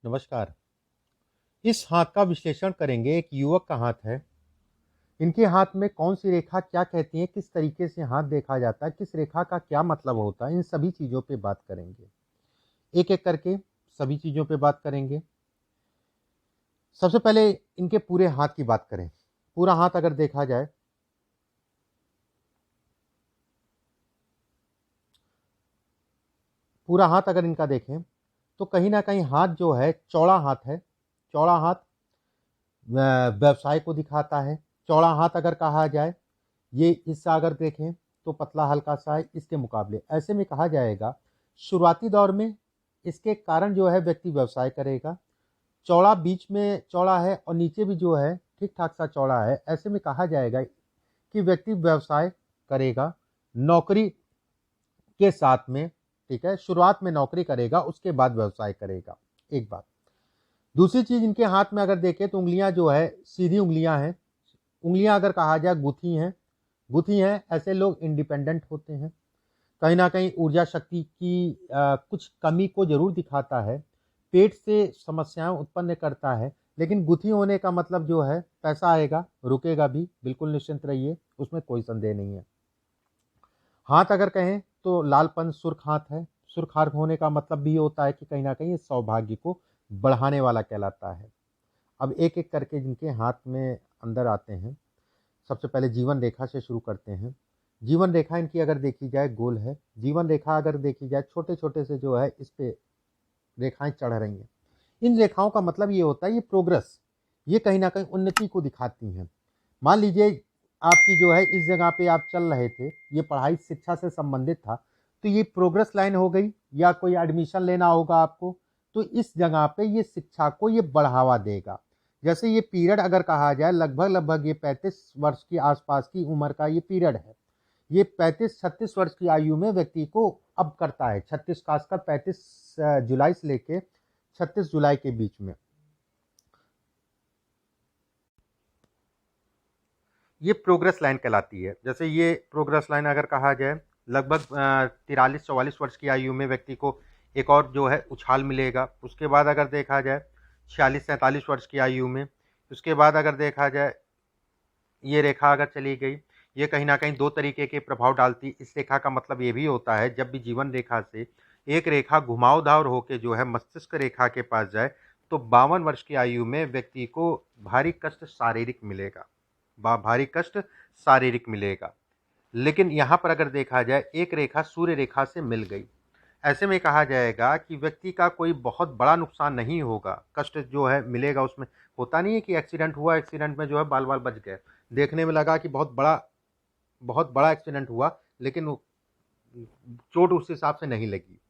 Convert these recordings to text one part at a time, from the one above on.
नमस्कार। इस हाथ का विश्लेषण करेंगे। एक युवक का हाथ है। इनके हाथ में कौन-सी रेखा क्या कहती है, किस तरीके से हाथ देखा जाता है, किस रेखा का क्या मतलब होता है, इन सभी चीज़ों पे बात करेंगे। एक-एक करके सभी चीज़ों पे बात करेंगे। सबसे पहले इनके पूरे हाथ की बात करें। पूरा हाथ अगर देखा जाए, पूरा हाथ अगर इनका देखें, तो कहीं न कहीं हाथ जो है चौड़ा हाथ है। चौड़ा हाथ व्यवसाय को दिखाता है। चौड़ा हाथ अगर कहा जाए, ये हिस्सा अगर देखें तो पतला हल्का-सा है इसके मुकाबले। ऐसे में कहा जाएगा शुरुआती दौर में इसके कारण जो है व्यक्ति व्यवसाय करेगा। चौड़ा बीच में चौड़ा है और नीचे भी जो है ठीक-ठाक सा चौड़ा है। ऐसे में कहा जाएगा कि व्यक्ति व्यवसाय करेगा, नौकरी के साथ में, ठीक है? शुरुआत में नौकरी करेगा, उसके बाद व्यवसाय करेगा, एक बात। दूसरी चीज़ इनके हाथ में अगर देखें तो उँगलियाँ जो है सीधी उँगलियाँ हैं। उँगलियाँ अगर कहा जाए गुथी हैं, ऐसे लोग इंडिपेंडेंट होते हैं। कहीं न कहीं ऊर्जा शक्ति की कुछ कमी को ज़रूर दिखाता है। पेट से समस्याएँ उत्पन्न करता है, लेकिन गुथी होने का मतलब जो है पैसा आएगा, रुकेगा भी, बिल्कुल निश्चिंत रहिए, उसमें कोई संदेह नहीं है। हाथ अगर कहें तो लालपन सुर्ख हाथ है। सुर्ख हाथ होने का मतलब भी ये होता है कि कहीं न कहीं सौभाग्य को बढ़ाने वाला कहलाता है। अब एक-एक करके जिनके हाथ में अंदर आते हैं, सबसे पहले जीवन रेखा से शुरू करते हैं। जीवन रेखा इनकी अगर देखी जाए गोल है। जीवन रेखा अगर देखी जाए छोटे-छोटे से जो है इस पे रेखाएँ चढ़ रही हैं। इन रेखाओं का मतलब ये होता है ये प्रोग्रेस, ये कहीं न कहीं उन्नति को दिखाती हैं। मान लीजिए आपकी जो है इस जगह पे आप चल रहे थे, ये पढ़ाई शिक्षा से संबंधित था, तो ये प्रोग्रेस लाइन हो गई या कोई एडमिशन लेना होगा आपको, तो इस जगह पे ये शिक्षा को ये बढ़ावा देगा। जैसे ये पीरियड अगर कहा जाए लगभग-लगभग ये 35 वर्ष के आस-पास की उम्र का ये पीरियड है। ये 35-36 वर्ष की आयु में व्यक्ति को अब करता है। 36 खासकर 35 जुलाई से लेके 36 जुलाई के बीच में। ये प्रोग्रेस लाइन कहलाती है। जैसे ये प्रोग्रेस लाइन अगर कहा जाए लगभग 43-44 वर्ष की आयु में व्यक्ति को एक और जो है उछाल मिलेगा। उसके बाद अगर देखा जाए 46-47 वर्ष की आयु में, उसके बाद अगर देखा जाए ये रेखा अगर चली गई, ये कहीं न कहीं 2 तरीके के प्रभाव डालती। इस रेखा का मतलब ये भी होता है जब भी जीवन रेखा से एक रेखा घुमावदार होके जो है मस्तिष्क रेखा के पास जाए, तो 52 वर्ष की आयु में व्यक्ति को भारी कष्ट शारीरिक मिलेगा। भारी कष्ट शारीरिक मिलेगा। लेकिन यहाँ पर अगर देखा जाए एक रेखा सूर्य रेखा से मिल गई। ऐसे में कहा जाएगा कि व्यक्ति का कोई बहुत बड़ा नुकसान नहीं होगा। कष्ट जो है मिलेगा उसमें। होता नहीं है कि एक्सीडेंट हुआ, एक्सीडेंट में जो है बाल-वाल बच गए। देखने में लगा कि बहुत बड़ा एक्सीडेंट हुआ, लेकिन वो चोट उस हिसाब से नहीं लगी।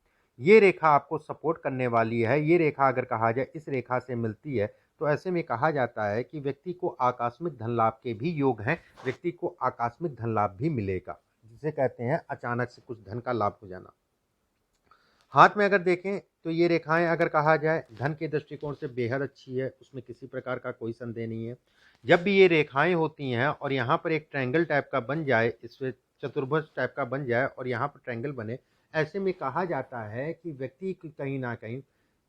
ये रेखा आपको सपोर्ट करने वाली है। ये रेखा अगर कहा जाए इस रेखा से मिलती है, तो ऐसे में कहा जाता है कि व्यक्ति को आकस्मिक धन लाभ के भी योग हैं। व्यक्ति को आकस्मिक धन लाभ भी मिलेगा, जिसे कहते हैं अचानक से कुछ धन का लाभ हो जाना। हाथ में अगर देखें तो ये रेखाएं अगर कहा जाए धन के दृष्टिकोण से बेहद अच्छी है, उसमें किसी प्रकार का कोई संदेह नहीं है। जब भी ये रेखाएं होती हैं और यहाँ पर एक ट्रायंगल टाइप का बन जाए, इसमें चतुर्भुज टाइप का बन जाए और यहाँ पर ट्रायंगल बने, ऐसे में कहा जाता है कि व्यक्ति की कहीं ना कहीं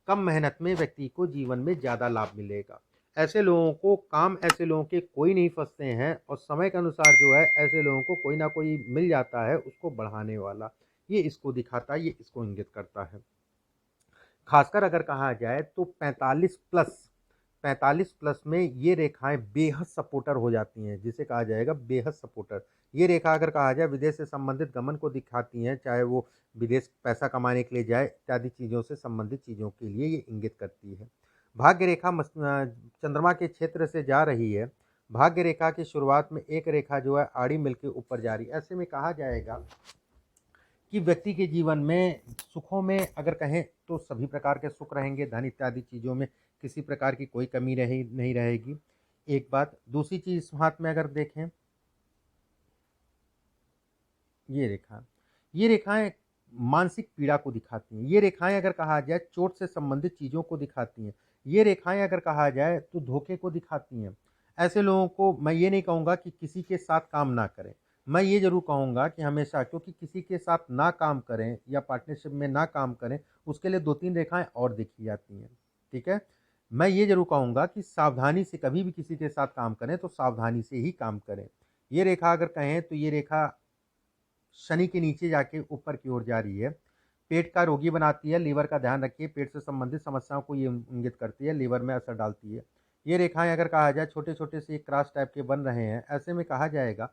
कम मेहनत में व्यक्ति को जीवन में ज़्यादा लाभ मिलेगा। ऐसे लोगों को काम ऐसे लोगों के कोई नहीं फंसते हैं और समय के अनुसार जो है ऐसे लोगों को कोई ना कोई मिल जाता है उसको बढ़ाने वाला। ये इसको दिखाता है, ये इसको इंगित करता है। खासकर अगर कहा जाए तो 45 प्लस में ये रेखाएं बेहद सपोर्टर हो जाती हैं, जिसे कहा जाएगा बेहद सपोर्टर। ये रेखा अगर कहा जाए विदेश से संबंधित गमन को दिखाती हैं, चाहे वो विदेश पैसा कमाने के लिए जाए इत्यादि चीज़ों से संबंधित चीज़ों के लिए ये इंगित करती है। भाग्य रेखा चंद्रमा के क्षेत्र से जा रही है। भाग्य रेखा की शुरुआत में एक रेखा जो है आड़ी मिलकर ऊपर जा रही है। ऐसे में कहा जाएगा कि व्यक्ति के जीवन में सुखों में अगर कहें तो सभी प्रकार के सुख रहेंगे। धन इत्यादि चीज़ों में किसी प्रकार की कोई कमी नहीं रहेगी। एक बात। दूसरी चीज़ इस हाथ में अगर देखें ये रेखाएं मानसिक पीड़ा को दिखाती हैं। ये रेखाएं अगर कहा जाए चोट से संबंधित चीज़ों को दिखाती हैं। ये रेखाएं अगर कहा जाए तो धोखे को दिखाती हैं। ऐसे लोगों को मैं ये नहीं कहूँगा कि किसी के साथ काम ना करें, मैं ये ज़रूर कहूँगा कि हमेशा, क्योंकि किसी के साथ ना काम करें या पार्टनरशिप में ना काम करें, उसके लिए 2-3 रेखाएँ और देखी जाती हैं। ठीक है। मैं ये ज़रूर कहूँगा कि सावधानी से कभी भी किसी के साथ काम करें तो सावधानी से ही काम करें। ये रेखा अगर कहें तो ये रेखा शनि के नीचे जाके ऊपर की ओर जा रही है। पेट का रोगी बनाती है, लीवर का ध्यान रखिए, पेट से संबंधित समस्याओं को ये इंगित करती है, लीवर में असर डालती है। ये रेखाएं अगर कहा जाए छोटे-छोटे से क्रॉस टाइप के बन रहे हैं, ऐसे में कहा जाएगा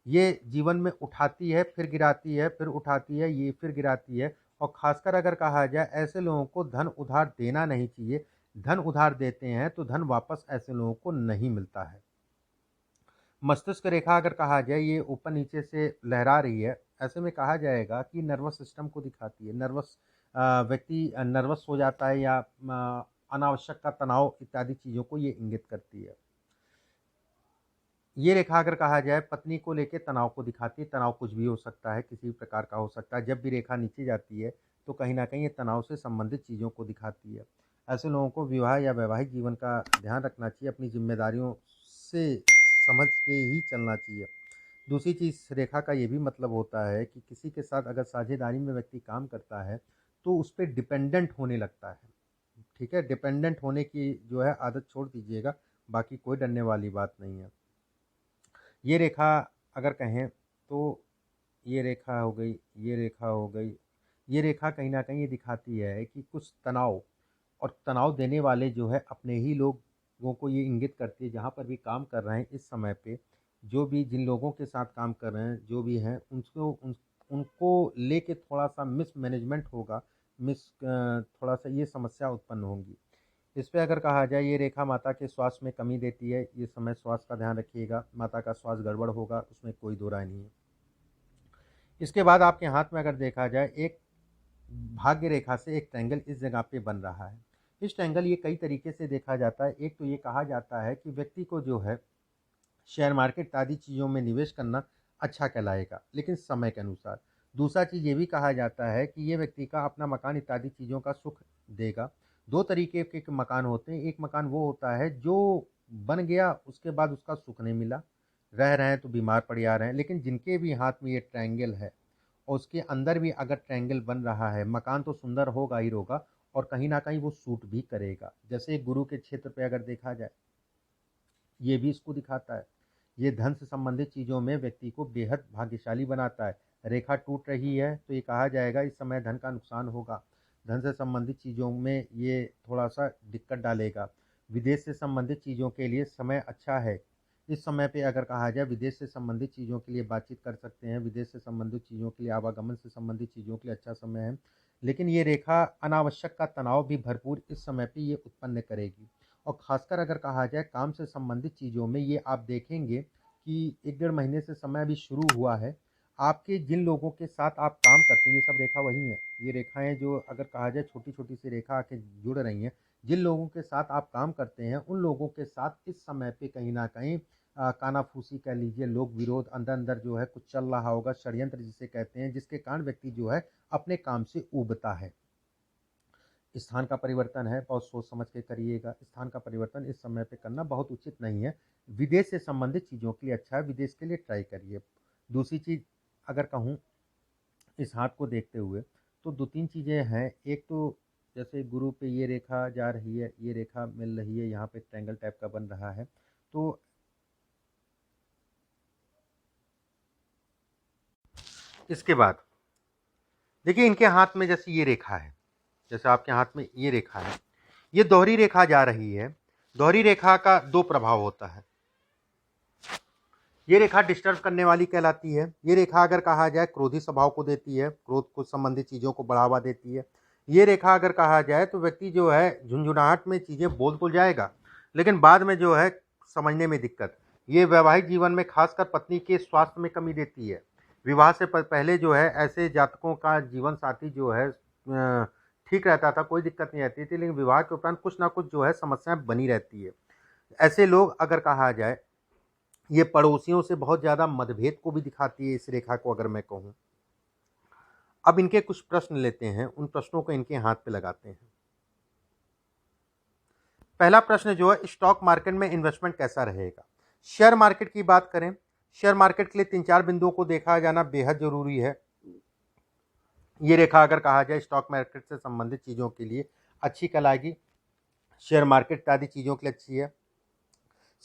ये जीवन में उठाती है, फिर गिराती है, फिर उठाती है, ये फिर गिराती है। और खासकर अगर कहा जाए ऐसे लोगों को धन उधार देना नहीं चाहिए। धन उधार देते हैं तो धन वापस ऐसे लोगों को नहीं मिलता है। मस्तिष्क रेखा अगर कहा जाए ये ऊपर नीचे से लहरा रही है, ऐसे में कहा जाएगा कि नर्वस सिस्टम को दिखाती है। व्यक्ति नर्वस हो जाता है या अनावश्यक का तनाव इत्यादि चीज़ों को ये इंगित करती है। ये रेखा अगर कहा जाए पत्नी को लेके तनाव को दिखाती है। तनाव कुछ भी हो सकता है, किसी भी प्रकार का हो सकता है। जब भी रेखा नीचे जाती है तो कहीं न कहीं ये तनाव से संबंधित चीज़ों को दिखाती है। ऐसे लोगों को विवाह या वैवाहिक जीवन का ध्यान रखना चाहिए, अपनी ज़िम्मेदारियों से समझ के ही चलना चाहिए। दूसरी चीज़ रेखा का ये भी मतलब होता है कि किसी के साथ अगर साझेदारी में व्यक्ति काम करता है तो उस पे डिपेंडेंट होने लगता है। ठीक है, डिपेंडेंट होने की जो है आदत छोड़ दीजिएगा, बाकी कोई डरने वाली बात नहीं है। ये रेखा अगर कहें तो ये रेखा हो गई, ये रेखा हो गई। ये रेखा कहीं न कहीं ये दिखाती है कि कुछ तनाव और तनाव देने वाले जो है अपने ही लोगों को ये इंगित करती है। जहाँ पर भी काम कर रहे हैं इस समय पे, जो भी जिन लोगों के साथ काम कर रहे हैं, जो भी हैं उनको लेके थोड़ा-सा मिसमैनेजमेंट होगा, थोड़ा-सा ये समस्या उत्पन्न होंगी। इस पे अगर कहा जाए ये रेखा माता के स्वास्थ्य में कमी देती है। ये समय स्वास्थ्य का ध्यान रखिएगा, माता का स्वास्थ्य गड़बड़ होगा, उसमें कोई दो राय नहीं है। इसके बाद आपके हाथ में अगर देखा जाए एक भाग्य रेखा से एक ट्रायंगल इस जगह पे बन रहा है। इस ट्रायंगल ये कई तरीके से देखा जाता है। एक तो ये कहा जाता है कि व्यक्ति को जो है शेयर मार्केट आदि चीज़ों में निवेश करना अच्छा कहलाएगा, लेकिन समय के अनुसार। दूसरा चीज़ ये भी कहा जाता है कि ये व्यक्ति का अपना मकान इत्यादि चीज़ों का सुख देगा। दो तरीके के मकान होते हैं। एक मकान वो होता है जो बन गया उसके बाद उसका सुख नहीं मिला, रह रहे हैं तो बीमार पड़ जा रहे हैं। लेकिन जिनके भी हाथ में ये ट्रायंगल है और उसके अंदर भी अगर ट्रायंगल बन रहा है, मकान तो सुंदर होगा ही होगा और कहीं न कहीं वो सूट भी करेगा। जैसे गुरु के क्षेत्र पे अगर देखा जाए, ये भी इसको दिखाता है। ये धन से संबंधित चीज़ों में व्यक्ति को बेहद भाग्यशाली बनाता है। रेखा टूट रही है तो ये कहा जाएगा इस समय धन का नुकसान होगा। धन से संबंधित चीज़ों में ये थोड़ा-सा दिक्कत डालेगा। विदेश से संबंधित चीज़ों के लिए समय अच्छा है। इस समय पे अगर कहा जाए विदेश से संबंधित चीज़ों के लिए बातचीत कर सकते हैं, विदेश से संबंधित चीज़ों के लिए, आवागमन से संबंधित चीज़ों के लिए अच्छा समय है। लेकिन ये रेखा अनावश्यक का तनाव भी भरपूर इस समय पे ये उत्पन्न करेगी। और ख़ासकर अगर कहा जाए काम से संबंधित चीज़ों में ये आप देखेंगे कि 1 डेढ़ महीने से समय अभी शुरू हुआ है। आपके जिन लोगों के साथ आप काम करते हैं, ये सब रेखा वही है। ये रेखाएँ जो अगर कहा जाए छोटी-छोटी सी रेखा आके जुड़ रही हैं, जिन लोगों के साथ आप काम करते हैं, उन लोगों के साथ इस समय पे कहीं न कहीं कानाफूसी कह लीजिए, लोक विरोध अंदर-अंदर जो है कुछ चल रहा होगा, षड्यंत्र जिसे कहते हैं, जिसके कारण व्यक्ति जो है अपने काम से ऊबता है। स्थान का परिवर्तन है, बहुत सोच समझ के करिएगा। स्थान का परिवर्तन इस समय पे करना बहुत उचित नहीं है। विदेश से संबंधित चीज़ों के लिए अच्छा है, विदेश के लिए ट्राई करिए। दूसरी चीज़ अगर कहूँ इस हाथ को देखते हुए तो 2-3 चीज़ें हैं। एक तो जैसे गुरु पे ये रेखा जा रही है, ये रेखा मिल रही है, यहाँ पे ट्रायंगल टाइप का बन रहा है। तो इसके बाद देखिए इनके हाथ में जैसे ये रेखा है, जैसे आपके हाथ में ये रेखा है, ये दोहरी रेखा जा रही है। दोहरी रेखा का 2 प्रभाव होता है। ये रेखा डिस्टर्ब करने वाली कहलाती है। ये रेखा अगर कहा जाए क्रोधी स्वभाव को देती है, क्रोध को संबंधित चीज़ों को बढ़ावा देती है। ये रेखा अगर कहा जाए तो व्यक्ति जो है झुंझुनाहट में चीज़ें बोल तो जाएगा, लेकिन बाद में जो है समझने में दिक्कत। ये वैवाहिक जीवन में खासकर पत्नी के स्वास्थ्य में कमी देती है। विवाह से पहले जो है ऐसे जातकों का जीवन साथी जो है ठीक रहता था, कोई दिक्कत नहीं रहती थी, लेकिन विवाह के उपरांत कुछ ना कुछ जो है समस्याएं बनी रहती है। ऐसे लोग अगर कहा जाए ये पड़ोसियों से बहुत ज़्यादा मतभेद को भी दिखाती है इस रेखा को अगर मैं कहूँ। अब इनके कुछ प्रश्न लेते हैं, उन प्रश्नों को इनके हाथ पे लगाते हैं। पहला प्रश्न जो है स्टॉक मार्केट में इन्वेस्टमेंट कैसा रहेगा? शेयर मार्केट की बात करें, शेयर मार्केट के लिए 3-4 बिंदुओं को देखा जाना बेहद ज़रूरी है। ये रेखा अगर कहा जाए स्टॉक मार्केट से संबंधित चीज़ों के लिए अच्छी कहलाएगी। शेयर मार्केट इत्यादि चीज़ों के लिए अच्छी है।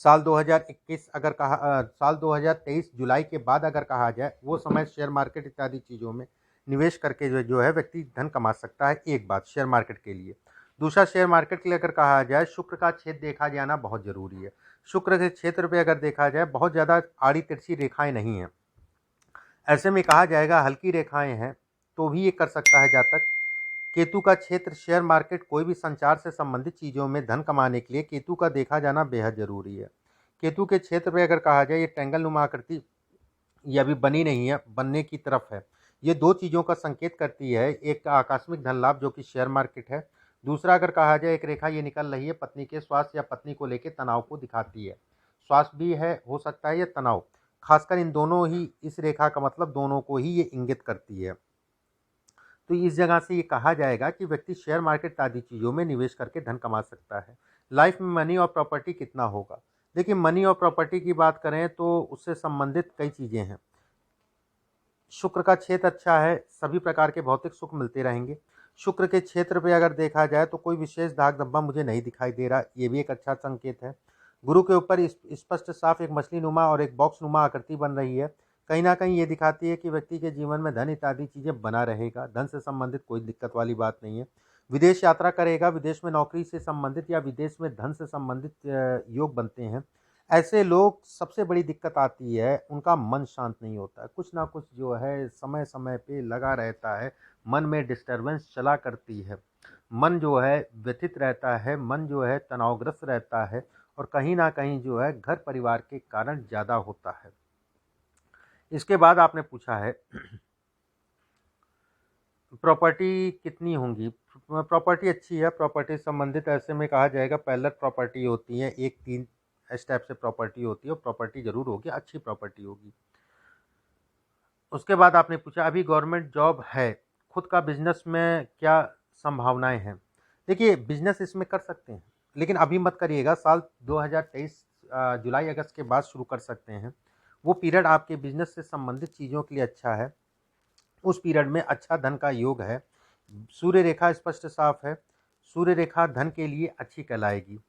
साल 2021 अगर साल 2023 जुलाई के बाद अगर कहा जाए, वो समय शेयर मार्केट इत्यादि चीज़ों में निवेश करके जो है व्यक्ति धन कमा सकता है। एक बात शेयर मार्केट के लिए। दूसरा, शेयर मार्केट के लिए अगर कहा जाए, शुक्र का क्षेत्र देखा जाना बहुत ज़रूरी है। शुक्र के क्षेत्र पे अगर देखा जाए, बहुत ज़्यादा आड़ी तिरछी रेखाएं नहीं हैं। ऐसे में कहा जाएगा हल्की रेखाएं हैं तो भी ये कर सकता है। जातक केतु का क्षेत्र, शेयर मार्केट, कोई भी संचार से संबंधित चीज़ों में धन कमाने के लिए केतु का देखा जाना बेहद ज़रूरी है। केतु के क्षेत्र पे अगर कहा जाए, ये ट्रायंगल नुमा आकृति ये अभी बनी नहीं है, बनने की तरफ है। ये दो चीज़ों का संकेत करती है, एक आकस्मिक धन लाभ जो कि शेयर मार्केट है। दूसरा अगर कहा जाए, एक रेखा ये निकल रही है पत्नी के स्वास्थ्य या पत्नी को लेकर तनाव को दिखाती है। स्वास्थ्य भी है, हो सकता है, या तनाव, खासकर इन दोनों ही, इस रेखा का मतलब दोनों को ही ये इंगित करती है। तो इस जगह से ये कहा जाएगा कि व्यक्ति शेयर मार्केट आदि चीज़ों में निवेश करके धन कमा सकता है। लाइफ में मनी और प्रॉपर्टी कितना होगा? देखिए, मनी और प्रॉपर्टी की बात करें तो उससे संबंधित कई चीज़ें हैं। शुक्र का क्षेत्र अच्छा है, सभी प्रकार के भौतिक सुख मिलते रहेंगे। शुक्र के क्षेत्र पे अगर देखा जाए तो कोई विशेष दाग धब्बा मुझे नहीं दिखाई दे रहा, ये भी एक अच्छा संकेत है। गुरु के ऊपर स्पष्ट साफ एक मछली नुमा और एक बॉक्स नुमा आकृति बन रही है। कहीं ना कहीं ये दिखाती है कि व्यक्ति के जीवन में धन इत्यादि चीज़ें बना रहेगा। धन से संबंधित कोई दिक्कत वाली बात नहीं है। विदेश यात्रा करेगा, विदेश में नौकरी से संबंधित या विदेश में धन से संबंधित योग बनते हैं। ऐसे लोग, सबसे बड़ी दिक्कत आती है, उनका मन शांत नहीं होता है। कुछ ना कुछ जो है समय समय पे लगा रहता है, मन में डिस्टरबेंस चला करती है, मन जो है व्यथित रहता है, मन जो है तनावग्रस्त रहता है, और कहीं ना कहीं जो है घर परिवार के कारण ज़्यादा होता है। इसके बाद आपने पूछा है प्रॉपर्टी कितनी होंगी? प्रॉपर्टी अच्छी है। प्रॉपर्टी संबंधित ऐसे में कहा जाएगा पैरेलल प्रॉपर्टी होती है, एक तीन इस टाइप से प्रॉपर्टी होती है, और प्रॉपर्टी जरूर होगी, अच्छी प्रॉपर्टी होगी। उसके बाद आपने पूछा अभी गवर्नमेंट जॉब है, खुद का बिजनेस में क्या संभावनाएं हैं? देखिए, बिजनेस इसमें कर सकते हैं, लेकिन अभी मत करिएगा। साल 2023 जुलाई अगस्त के बाद शुरू कर सकते हैं। वो पीरियड आपके बिजनेस से संबंधित चीज़ों के लिए अच्छा है। उस पीरियड में अच्छा धन का योग है। सूर्य रेखा स्पष्ट साफ है। सूर्य रेखा धन के लिए अच्छी कहलाएगी।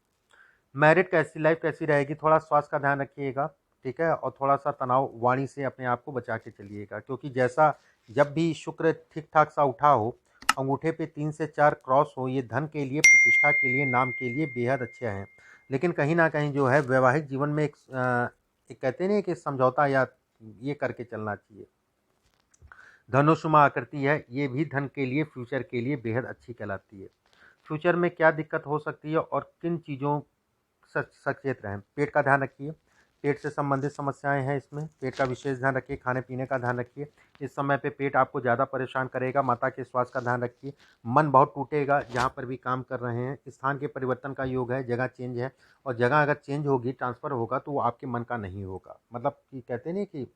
मैरिड कैसी, लाइफ कैसी रहेगी? थोड़ा स्वास्थ्य का ध्यान रखिएगा, ठीक है, और थोड़ा सा तनाव वाणी से अपने आप को बचा के चलिएगा, क्योंकि जैसा जब भी शुक्र ठीक ठाक सा उठा हो, अंगूठे पे 3 से 4 क्रॉस हो, ये धन के लिए, प्रतिष्ठा के लिए, नाम के लिए बेहद अच्छे हैं। लेकिन कहीं ना कहीं जो है वैवाहिक जीवन में एक कहते नहीं कि समझौता या ये करके चलना चाहिए। धनुषुमा आकृति है, ये भी धन के लिए, फ्यूचर के लिए बेहद अच्छी कहलाती है। फ्यूचर में क्या दिक्कत हो सकती है और किन चीज़ों सचेत रहें? पेट का ध्यान रखिए, पेट से संबंधित समस्याएं हैं, इसमें पेट का विशेष ध्यान रखिए। खाने पीने का ध्यान रखिए, इस समय पे पेट आपको ज़्यादा परेशान करेगा। माता के स्वास्थ्य का ध्यान रखिए। मन बहुत टूटेगा जहाँ पर भी काम कर रहे हैं। स्थान के परिवर्तन का योग है, जगह चेंज है, और जगह अगर चेंज होगी, ट्रांसफ़र होगा, तो वो आपके मन का नहीं होगा। मतलब कि कहते नहीं कि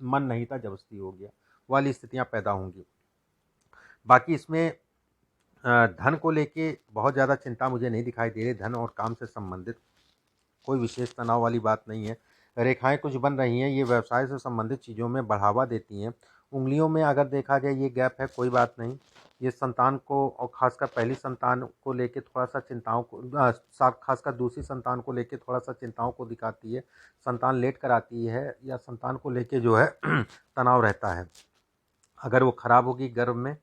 मन नहीं था जबरदस्ती हो गया, वाली स्थितियाँ पैदा होंगी। बाकी इसमें धन को लेके बहुत ज़्यादा चिंता मुझे नहीं दिखाई दे रही। धन और काम से संबंधित कोई विशेष तनाव वाली बात नहीं है। रेखाएं कुछ बन रही हैं, ये व्यवसाय से संबंधित चीज़ों में बढ़ावा देती हैं। उंगलियों में अगर देखा जाए ये गैप है, कोई बात नहीं। ये संतान को, और खासकर पहली संतान को लेके थोड़ा सा चिंताओं को, खासकर दूसरी संतान को लेके थोड़ा सा चिंताओं को दिखाती है। संतान लेट कर आती है, या संतान को लेके जो है तनाव रहता है। अगर वो खराब होगी गर्भ में,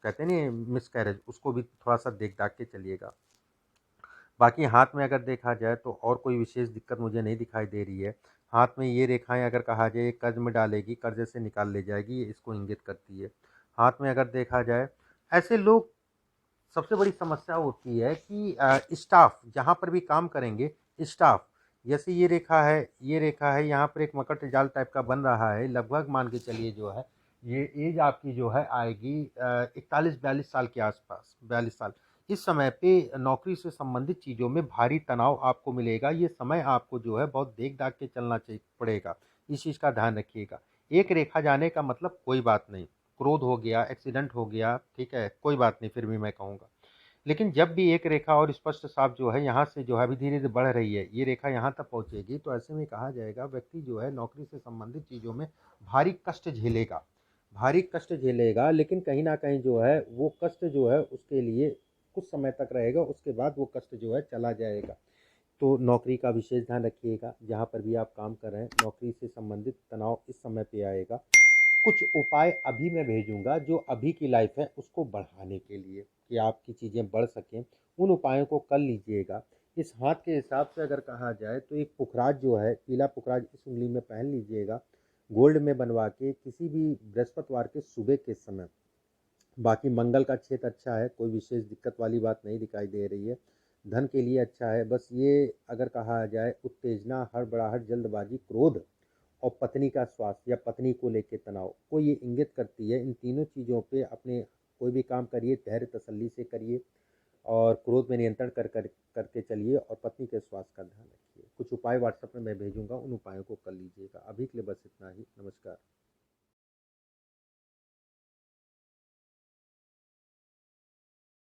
कहते नहीं मिस कैरेज, उसको भी थोड़ा सा देख दाख के चलिएगा। बाकी हाथ में अगर देखा जाए तो और कोई विशेष दिक्कत मुझे नहीं दिखाई दे रही है। हाथ में ये रेखाएं अगर कहा जाए कर्ज में डालेगी, कर्ज से निकाल ले जाएगी, ये इसको इंगित करती है। हाथ में अगर देखा जाए, ऐसे लोग, सबसे बड़ी समस्या होती है कि स्टाफ जहाँ पर भी काम करेंगे, स्टाफ, जैसे ये रेखा है, ये रेखा है, यहाँ पर एक मकर जाल टाइप का बन रहा है। लगभग मान के चलिए जो है ये एज आपकी जो है आएगी 41-42 साल के आसपास, 42 साल। इस समय पे नौकरी से संबंधित चीज़ों में भारी तनाव आपको मिलेगा। ये समय आपको जो है बहुत देख दाख के चलना चाहिए पड़ेगा, इस चीज़ का ध्यान रखिएगा। एक रेखा जाने का मतलब कोई बात नहीं, क्रोध हो गया, एक्सीडेंट हो गया, ठीक है, कोई बात नहीं, फिर भी मैं कहूँगा। लेकिन जब भी एक रेखा और स्पष्ट साफ जो है यहाँ से जो है अभी धीरे धीरे बढ़ रही है, ये रेखा यहाँ तक पहुँचेगी, तो ऐसे में कहा जाएगा व्यक्ति जो है नौकरी से संबंधित चीज़ों में भारी कष्ट झेलेगा, भारी कष्ट झेलेगा। लेकिन कहीं ना कहीं जो है वो कष्ट जो है उसके लिए कुछ समय तक रहेगा, उसके बाद वो कष्ट जो है चला जाएगा। तो नौकरी का विशेष ध्यान रखिएगा, जहाँ पर भी आप काम कर रहे हैं नौकरी से संबंधित तनाव इस समय पे आएगा। कुछ उपाय अभी मैं भेजूंगा जो अभी की लाइफ है उसको बढ़ाने के लिए, कि आपकी चीज़ें बढ़ सकें, उन उपायों को कर लीजिएगा। इस हाथ के हिसाब से अगर कहा जाए तो एक पुखराज जो है, पीला पुखराज इस उंगली में पहन लीजिएगा, गोल्ड में बनवा के, किसी भी बृहस्पतिवार के सुबह के समय। बाकी मंगल का क्षेत्र अच्छा है, कोई विशेष दिक्कत वाली बात नहीं दिखाई दे रही है। धन के लिए अच्छा है, बस ये अगर कहा जाए उत्तेजना, हड़बड़ाहट, जल्दबाजी, क्रोध और पत्नी का स्वास्थ्य या पत्नी को लेके तनाव को ये इंगित करती है। इन तीनों चीज़ों पे अपने कोई भी काम करिए धैर्य तसल्ली से करिए और क्रोध में नियंत्रण करके चलिए और पत्नी के स्वास्थ्य का ध्यान रखिए। कुछ उपाय व्हाट्सएप में मैं भेजूंगा, उन उपायों को कर लीजिएगा। अभी के लिए बस इतना ही। नमस्कार।